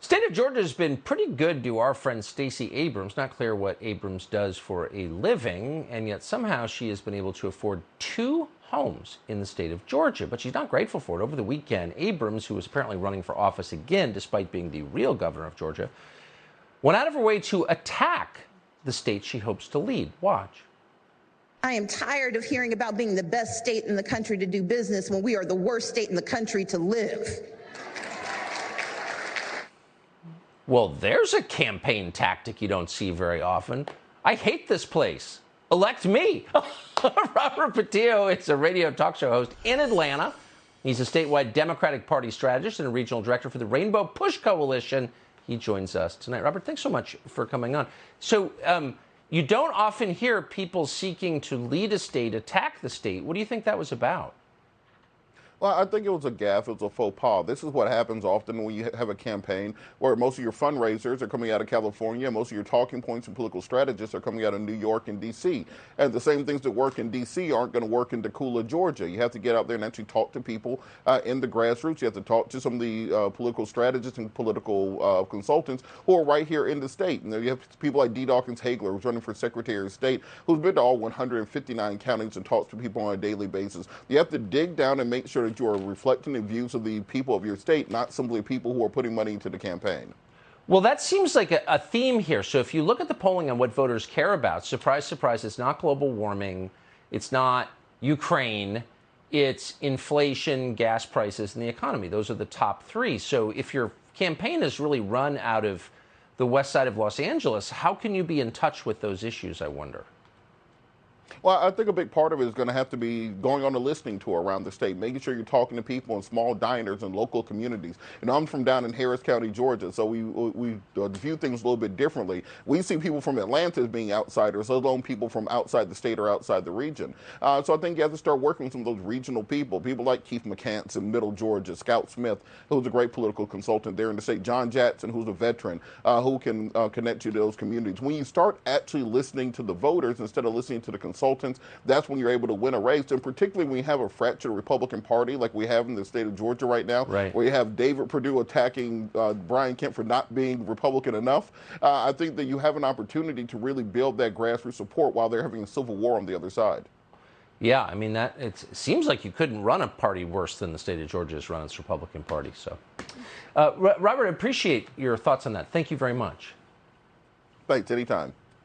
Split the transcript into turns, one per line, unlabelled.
State of Georgia has been pretty good to our friend Stacey Abrams. Not clear what Abrams does for a living, and yet somehow she has been able to afford 2 homes in the state of Georgia. But she's not grateful for it. Over the weekend, Abrams, who was apparently running for office again, despite being the real governor of Georgia, went out of her way to attack the state she hopes to lead. Watch.
I am tired of hearing about being the best state in the country to do business when we are the worst state in the country to live.
Well, there's a campaign tactic you don't see very often. I hate this place. Elect me. Robert Patillo is a radio talk show host in Atlanta. He's a statewide Democratic Party strategist and a regional director for the Rainbow Push Coalition. He joins us tonight. Robert, thanks so much for coming on. So you don't often hear people seeking to lead a state attack the state. What do you think that was about?
Well, I think it was a gaffe. It was a faux pas. This is what happens often when you have a campaign where most of your fundraisers are coming out of California. Most of your talking points and political strategists are coming out of New York and D.C. And the same things that work in D.C. aren't going to work in Tacoma, Georgia. You have to get out there and actually talk to people in the grassroots. You have to talk to some of the political strategists and political consultants who are right here in the state. And you have people like D. Dawkins Hagler, who's running for Secretary of State, who's been to all 159 counties and talks to people on a daily basis. You have to dig down and make sure that you are reflecting the views of the people of your state, not simply people who are putting money into the campaign.
Well, that seems like a theme here. So if you look at the polling on what voters care about, surprise, surprise, it's not global warming, it's not Ukraine, it's inflation, gas prices, and the economy. Those are the top 3. So if your campaign is really run out of the west side of Los Angeles, how can you be in touch with those issues, I wonder?
Well, I think a big part of it is going to have to be going on a listening tour around the state, making sure you're talking to people in small diners and local communities. You know, I'm from down in Harris County, Georgia, so we view things a little bit differently. We see people from Atlanta as being outsiders, let alone people from outside the state or outside the region. So I think you have to start working with some of those regional people like Keith McCants in Middle Georgia, Scout Smith, who's a great political consultant there in the state, John Jackson, who's a veteran, who can connect you to those communities. When you start actually listening to the voters instead of listening to the consultants, that's when you're able to win a race. And particularly when you have a fractured Republican Party like we have in the state of Georgia right now, where you have David Perdue attacking Brian Kemp for not being Republican enough, I think that you have an opportunity to really build that grassroots support while they're having a civil war on the other side.
Yeah, I mean, it seems like you couldn't run a party worse than the state of Georgia has run its Republican Party. So, Robert, I appreciate your thoughts on that. Thank you very much.
Thanks, anytime.